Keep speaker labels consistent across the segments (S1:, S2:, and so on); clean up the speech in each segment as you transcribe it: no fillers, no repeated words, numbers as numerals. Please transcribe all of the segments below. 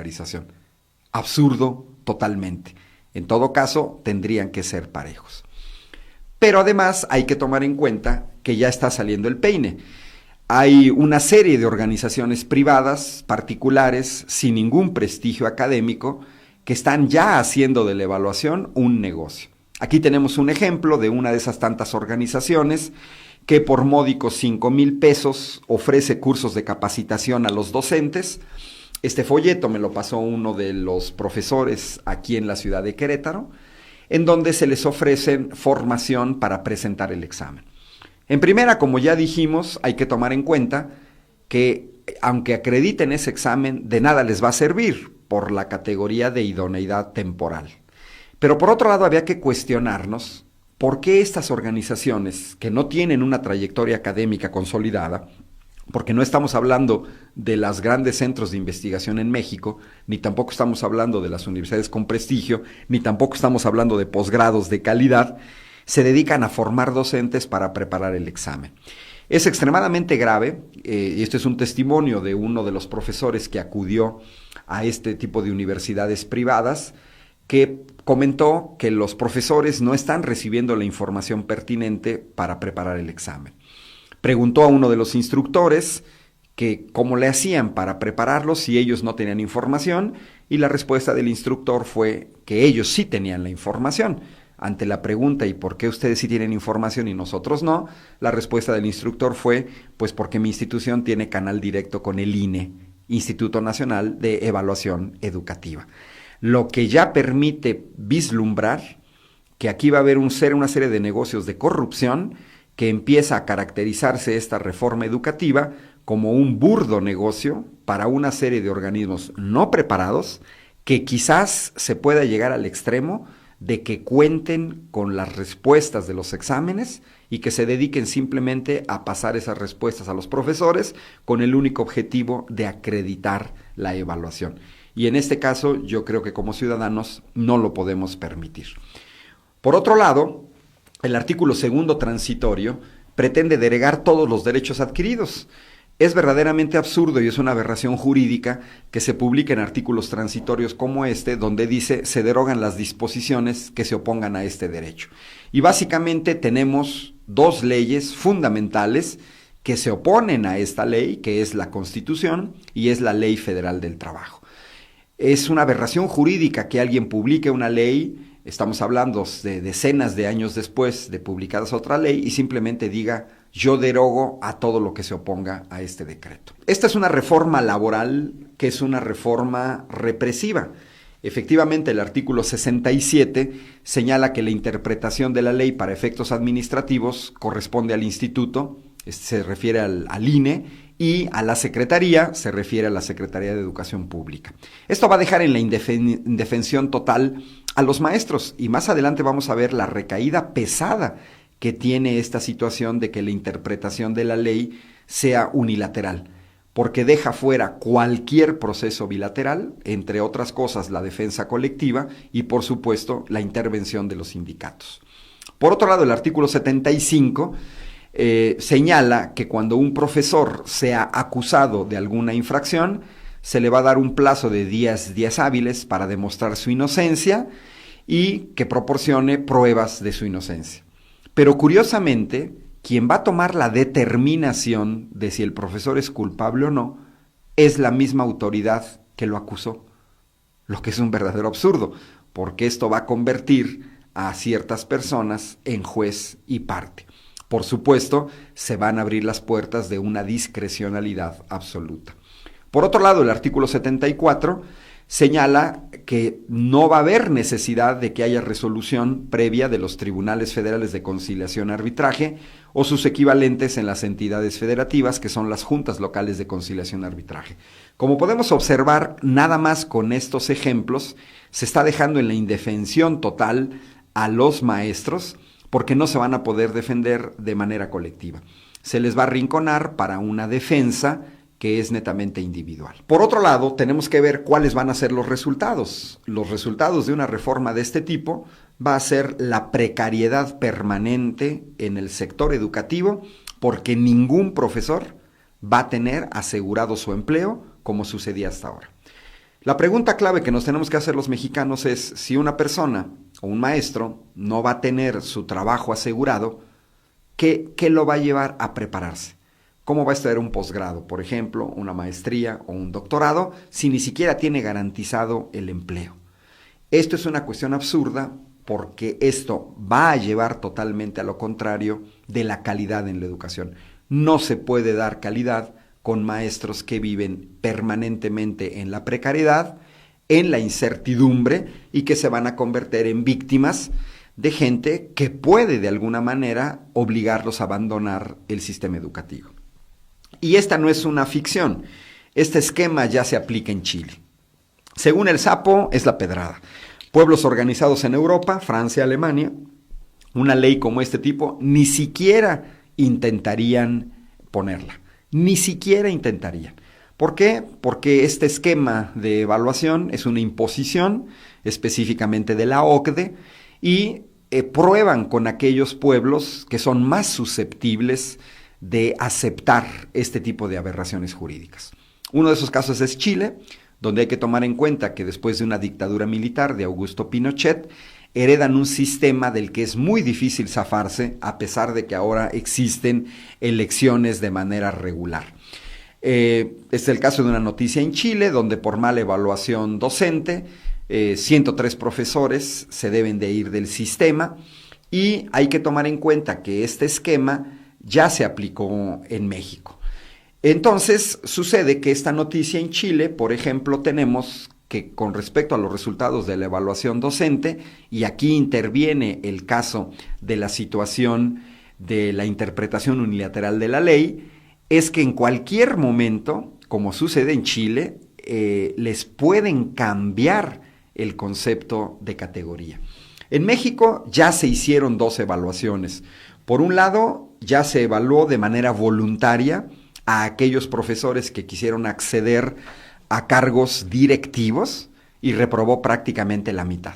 S1: regularización. Absurdo totalmente. En todo caso, tendrían que ser parejos. Pero además hay que tomar en cuenta que ya está saliendo el peine. Hay una serie de organizaciones privadas, particulares, sin ningún prestigio académico, que están ya haciendo de la evaluación un negocio. Aquí tenemos un ejemplo de una de esas tantas organizaciones que por módicos 5,000 pesos ofrece cursos de capacitación a los docentes. Este folleto me lo pasó uno de los profesores aquí en la ciudad de Querétaro, en donde se les ofrece formación para presentar el examen. En primera, como ya dijimos, hay que tomar en cuenta que aunque acrediten ese examen, de nada les va a servir por la categoría de idoneidad temporal. Pero por otro lado, había que cuestionarnos por qué estas organizaciones que no tienen una trayectoria académica consolidada, porque no estamos hablando de los grandes centros de investigación en México, ni tampoco estamos hablando de las universidades con prestigio, ni tampoco estamos hablando de posgrados de calidad, se dedican a formar docentes para preparar el examen. Es extremadamente grave, y esto es un testimonio de uno de los profesores que acudió a este tipo de universidades privadas, que comentó que los profesores no están recibiendo la información pertinente para preparar el examen. Preguntó a uno de los instructores que cómo le hacían para prepararlo si ellos no tenían información, y la respuesta del instructor fue que ellos sí tenían la información. Ante la pregunta ¿y por qué ustedes sí tienen información y nosotros no?, la respuesta del instructor fue pues porque mi institución tiene canal directo con el INE, Instituto Nacional de Evaluación Educativa. Lo que ya permite vislumbrar que aquí va a haber una serie de negocios de corrupción, que empieza a caracterizarse esta reforma educativa como un burdo negocio para una serie de organismos no preparados, que quizás se pueda llegar al extremo de que cuenten con las respuestas de los exámenes y que se dediquen simplemente a pasar esas respuestas a los profesores con el único objetivo de acreditar la evaluación. Y en este caso yo creo que como ciudadanos no lo podemos permitir. Por otro lado, el artículo 2º transitorio pretende derogar todos los derechos adquiridos. Es verdaderamente absurdo y es una aberración jurídica que se publiquen artículos transitorios como este, donde dice se derogan las disposiciones que se opongan a este derecho. Y básicamente tenemos dos leyes fundamentales que se oponen a esta ley, que es la Constitución y es la Ley Federal del Trabajo. Es una aberración jurídica que alguien publique una ley. Estamos hablando de decenas de años después de publicadas otra ley y simplemente diga yo derogo a todo lo que se oponga a este decreto. Esta es una reforma laboral que es una reforma represiva. Efectivamente, el artículo 67 señala que la interpretación de la ley para efectos administrativos corresponde al instituto, se refiere al INE, y a la Secretaría, se refiere a la Secretaría de Educación Pública. Esto va a dejar en la indefensión total a los maestros, y más adelante vamos a ver la recaída pesada que tiene esta situación de que la interpretación de la ley sea unilateral, porque deja fuera cualquier proceso bilateral, entre otras cosas la defensa colectiva y por supuesto la intervención de los sindicatos. Por otro lado, el artículo 75 señala que cuando un profesor sea acusado de alguna infracción, se le va a dar un plazo de 10 días hábiles para demostrar su inocencia y que proporcione pruebas de su inocencia. Pero curiosamente, quien va a tomar la determinación de si el profesor es culpable o no, es la misma autoridad que lo acusó, lo que es un verdadero absurdo, porque esto va a convertir a ciertas personas en juez y parte. Por supuesto, se van a abrir las puertas de una discrecionalidad absoluta. Por otro lado, el artículo 74 señala que no va a haber necesidad de que haya resolución previa de los tribunales federales de conciliación y arbitraje o sus equivalentes en las entidades federativas, que son las juntas locales de conciliación y arbitraje. Como podemos observar, nada más con estos ejemplos se está dejando en la indefensión total a los maestros, porque no se van a poder defender de manera colectiva. Se les va a arrinconar para una defensa que es netamente individual. Por otro lado, tenemos que ver cuáles van a ser los resultados. Los resultados de una reforma de este tipo va a ser la precariedad permanente en el sector educativo, porque ningún profesor va a tener asegurado su empleo como sucedía hasta ahora. La pregunta clave que nos tenemos que hacer los mexicanos es si una persona o un maestro no va a tener su trabajo asegurado, ¿qué lo va a llevar a prepararse? ¿Cómo va a estudiar un posgrado, por ejemplo, una maestría o un doctorado, si ni siquiera tiene garantizado el empleo? Esto es una cuestión absurda porque esto va a llevar totalmente a lo contrario de la calidad en la educación. No se puede dar calidad con maestros que viven permanentemente en la precariedad, en la incertidumbre y que se van a convertir en víctimas de gente que puede de alguna manera obligarlos a abandonar el sistema educativo. Y esta no es una ficción, este esquema ya se aplica en Chile. Según el Sapo, es la pedrada. Pueblos organizados en Europa, Francia, Alemania, una ley como este tipo ni siquiera intentarían ponerla, ni siquiera intentarían. ¿Por qué? Porque este esquema de evaluación es una imposición específicamente de la OCDE y prueban con aquellos pueblos que son más susceptibles de aceptar este tipo de aberraciones jurídicas. Uno de esos casos es Chile, donde hay que tomar en cuenta que después de una dictadura militar de Augusto Pinochet, heredan un sistema del que es muy difícil zafarse, a pesar de que ahora existen elecciones de manera regular. Es el caso de una noticia en Chile, donde por mala evaluación docente, 103 profesores se deben de ir del sistema, y hay que tomar en cuenta que este esquema ya se aplicó en México. Entonces, sucede que esta noticia en Chile, por ejemplo, tenemos que con respecto a los resultados de la evaluación docente, y aquí interviene el caso de la situación de la interpretación unilateral de la ley, es que en cualquier momento, como sucede en Chile, les pueden cambiar el concepto de categoría. En México ya se hicieron 2 evaluaciones. Por un lado, ya se evaluó de manera voluntaria a aquellos profesores que quisieron acceder a cargos directivos y reprobó prácticamente la mitad.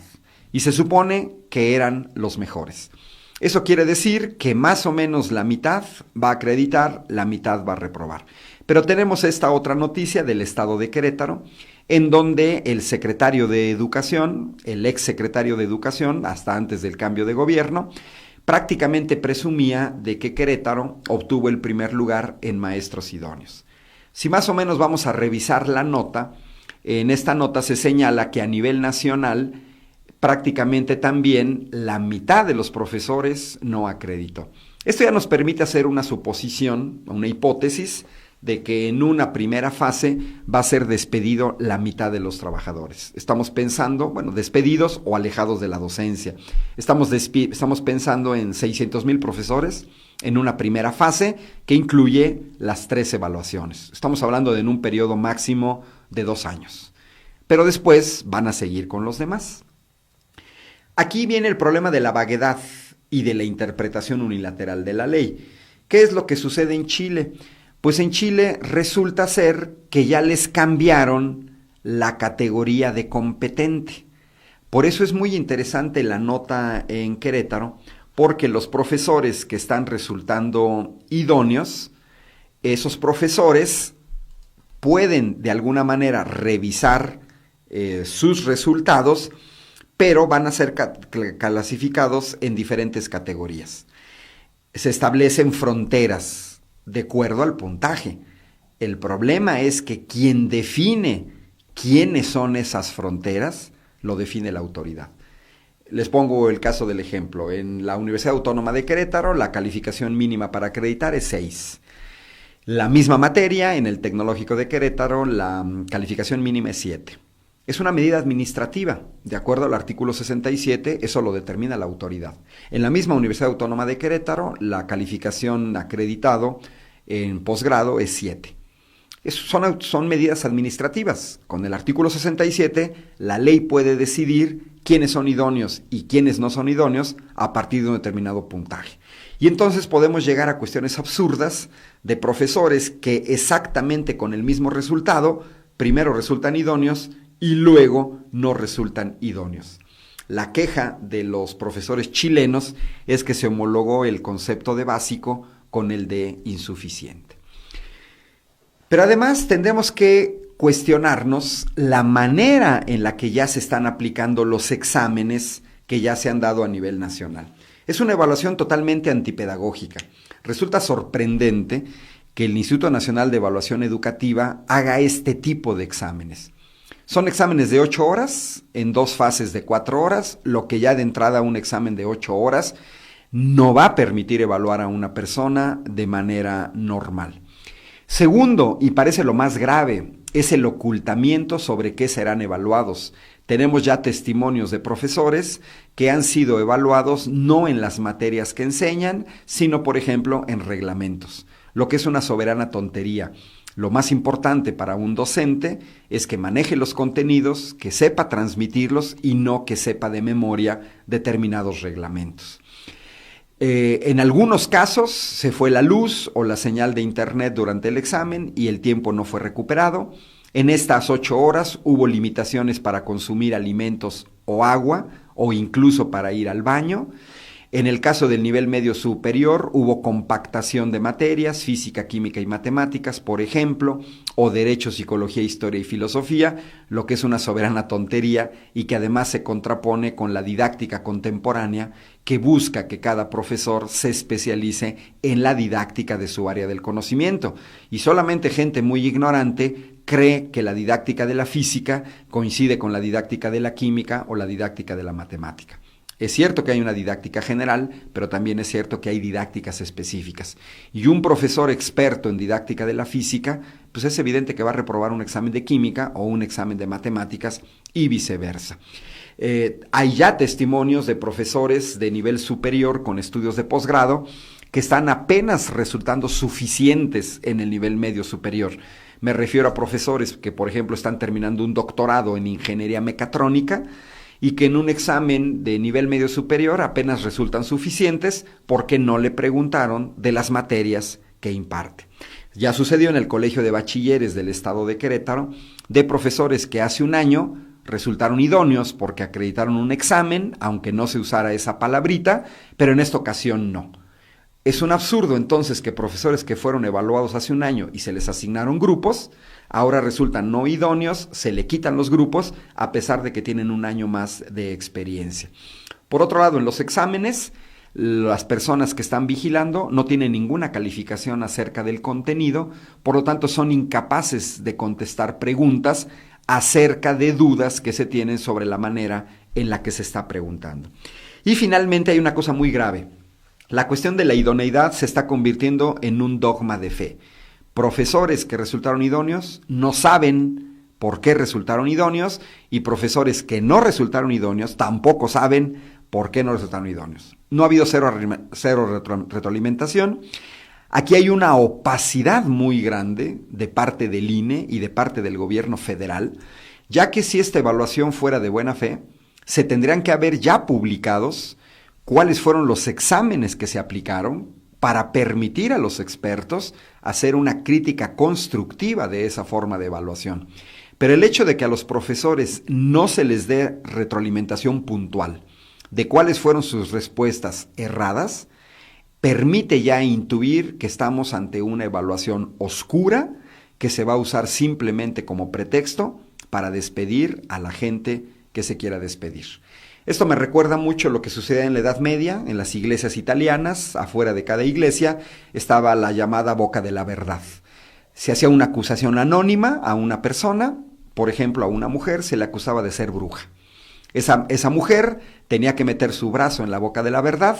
S1: Y se supone que eran los mejores. Eso quiere decir que más o menos la mitad va a acreditar, la mitad va a reprobar. Pero tenemos esta otra noticia del estado de Querétaro, en donde el secretario de Educación, el ex secretario de Educación, hasta antes del cambio de gobierno, prácticamente presumía de que Querétaro obtuvo el primer lugar en maestros idóneos. Si más o menos vamos a revisar la nota, en esta nota se señala que a nivel nacional prácticamente también la mitad de los profesores no acreditó. Esto ya nos permite hacer una suposición, una hipótesis, de que en una primera fase va a ser despedido la mitad de los trabajadores. Estamos pensando, despedidos o alejados de la docencia. Estamos pensando en 600,000 profesores en una primera fase que incluye las 3 evaluaciones. Estamos hablando de en un periodo máximo de 2 años. Pero después van a seguir con los demás. Aquí viene el problema de la vaguedad y de la interpretación unilateral de la ley. ¿Qué es lo que sucede en Chile? Pues en Chile resulta ser que ya les cambiaron la categoría de competente. Por eso es muy interesante la nota en Querétaro, porque los profesores que están resultando idóneos, esos profesores pueden de alguna manera revisar sus resultados, pero van a ser clasificados en diferentes categorías. Se establecen fronteras de acuerdo al puntaje. El problema es que quien define quiénes son esas fronteras, lo define la autoridad. Les pongo el caso del ejemplo. En la Universidad Autónoma de Querétaro, la calificación mínima para acreditar es 6. La misma materia, en el Tecnológico de Querétaro, la calificación mínima es 7. Es una medida administrativa, de acuerdo al artículo 67, eso lo determina la autoridad. En la misma Universidad Autónoma de Querétaro, la calificación acreditado en posgrado es 7. Son medidas administrativas. Con el artículo 67, la ley puede decidir quiénes son idóneos y quiénes no son idóneos a partir de un determinado puntaje. Y entonces podemos llegar a cuestiones absurdas de profesores que exactamente con el mismo resultado, primero resultan idóneos y luego no resultan idóneos. La queja de los profesores chilenos es que se homologó el concepto de básico con el de insuficiente. Pero además tendremos que cuestionarnos la manera en la que ya se están aplicando los exámenes que ya se han dado a nivel nacional. Es una evaluación totalmente antipedagógica. Resulta sorprendente que el Instituto Nacional de Evaluación Educativa haga este tipo de exámenes. Son exámenes de 8 horas, en 2 fases de 4 horas, lo que ya de entrada un examen de 8 horas no va a permitir evaluar a una persona de manera normal. Segundo, y parece lo más grave, es el ocultamiento sobre qué serán evaluados. Tenemos ya testimonios de profesores que han sido evaluados no en las materias que enseñan, sino, por ejemplo, en reglamentos, lo que es una soberana tontería. Lo más importante para un docente es que maneje los contenidos, que sepa transmitirlos y no que sepa de memoria determinados reglamentos. En algunos casos se fue la luz o la señal de internet durante el examen y el tiempo no fue recuperado. En estas 8 horas hubo limitaciones para consumir alimentos o agua o incluso para ir al baño. En el caso del nivel medio superior hubo compactación de materias, física, química y matemáticas, por ejemplo, o derecho, psicología, historia y filosofía, lo que es una soberana tontería y que además se contrapone con la didáctica contemporánea que busca que cada profesor se especialice en la didáctica de su área del conocimiento. Y solamente gente muy ignorante cree que la didáctica de la física coincide con la didáctica de la química o la didáctica de la matemática. Es cierto que hay una didáctica general, pero también es cierto que hay didácticas específicas. Y un profesor experto en didáctica de la física, pues es evidente que va a reprobar un examen de química o un examen de matemáticas y viceversa. Hay ya testimonios de profesores de nivel superior con estudios de posgrado que están apenas resultando suficientes en el nivel medio superior. Me refiero a profesores que, por ejemplo, están terminando un doctorado en ingeniería mecatrónica y que en un examen de nivel medio superior apenas resultan suficientes porque no le preguntaron de las materias que imparte. Ya sucedió en el Colegio de Bachilleres del Estado de Querétaro, de profesores que hace un año resultaron idóneos porque acreditaron un examen, aunque no se usara esa palabrita, pero en esta ocasión no. Es un absurdo entonces que profesores que fueron evaluados hace un año y se les asignaron grupos, ahora resultan no idóneos, se le quitan los grupos a pesar de que tienen un año más de experiencia. Por otro lado, en los exámenes, las personas que están vigilando no tienen ninguna calificación acerca del contenido, por lo tanto son incapaces de contestar preguntas acerca de dudas que se tienen sobre la manera en la que se está preguntando. Y finalmente hay una cosa muy grave. La cuestión de la idoneidad se está convirtiendo en un dogma de fe. Profesores que resultaron idóneos no saben por qué resultaron idóneos y profesores que no resultaron idóneos tampoco saben por qué no resultaron idóneos. No ha habido cero retroalimentación. Aquí hay una opacidad muy grande de parte del INE y de parte del gobierno federal, ya que si esta evaluación fuera de buena fe, se tendrían que haber ya publicados cuáles fueron los exámenes que se aplicaron para permitir a los expertos hacer una crítica constructiva de esa forma de evaluación. Pero el hecho de que a los profesores no se les dé retroalimentación puntual de cuáles fueron sus respuestas erradas, permite ya intuir que estamos ante una evaluación oscura que se va a usar simplemente como pretexto para despedir a la gente que se quiera despedir. Esto me recuerda mucho lo que sucedía en la Edad Media, en las iglesias italianas. Afuera de cada iglesia estaba la llamada boca de la verdad. Se hacía una acusación anónima a una persona, por ejemplo a una mujer, se le acusaba de ser bruja. Esa mujer tenía que meter su brazo en la boca de la verdad,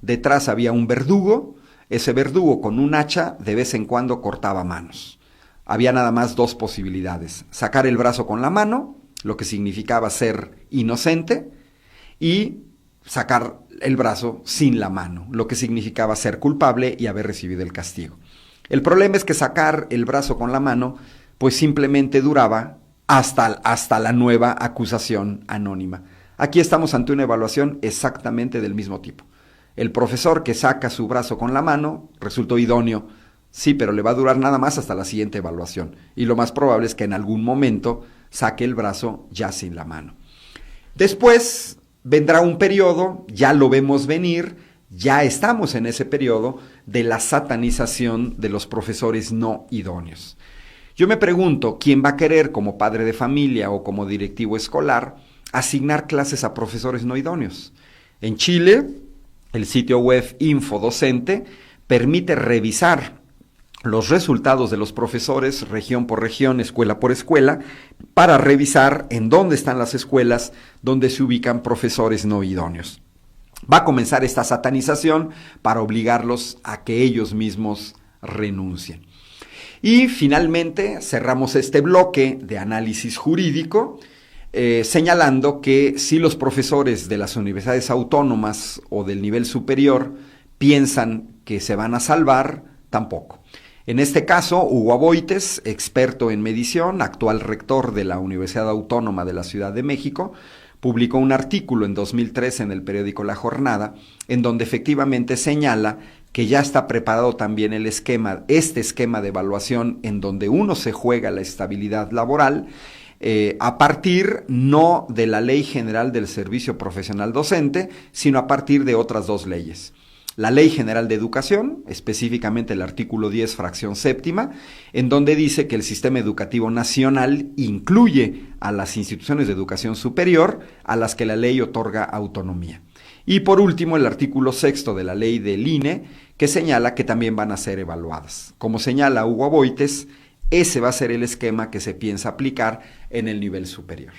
S1: detrás había un verdugo, ese verdugo con un hacha de vez en cuando cortaba manos. Había nada más 2 posibilidades: sacar el brazo con la mano, lo que significaba ser inocente, y sacar el brazo sin la mano, lo que significaba ser culpable y haber recibido el castigo. El problema es que sacar el brazo con la mano, pues simplemente duraba hasta la nueva acusación anónima. Aquí estamos ante una evaluación exactamente del mismo tipo. El profesor que saca su brazo con la mano resultó idóneo, sí, pero le va a durar nada más hasta la siguiente evaluación. Y lo más probable es que en algún momento saque el brazo ya sin la mano. Después vendrá un periodo, ya lo vemos venir, ya estamos en ese periodo de la satanización de los profesores no idóneos. Yo me pregunto, ¿quién va a querer como padre de familia o como directivo escolar asignar clases a profesores no idóneos? En Chile, el sitio web Infodocente permite revisar los resultados de los profesores región por región, escuela por escuela, para revisar en dónde están las escuelas donde se ubican profesores no idóneos. Va a comenzar esta satanización para obligarlos a que ellos mismos renuncien. Y finalmente cerramos este bloque de análisis jurídico señalando que si los profesores de las universidades autónomas o del nivel superior piensan que se van a salvar, tampoco. En este caso, Hugo Aboites, experto en medición, actual rector de la Universidad Autónoma de la Ciudad de México, publicó un artículo en 2013 en el periódico La Jornada, en donde efectivamente señala que ya está preparado también este esquema de evaluación en donde uno se juega la estabilidad laboral, a partir no de la Ley General del Servicio Profesional Docente, sino a partir de otras dos leyes. La Ley General de Educación, específicamente el artículo 10, fracción séptima, en donde dice que el sistema educativo nacional incluye a las instituciones de educación superior a las que la ley otorga autonomía. Y por último, el artículo 6 de la ley del INE, que señala que también van a ser evaluadas. Como señala Hugo Aboites, ese va a ser el esquema que se piensa aplicar en el nivel superior.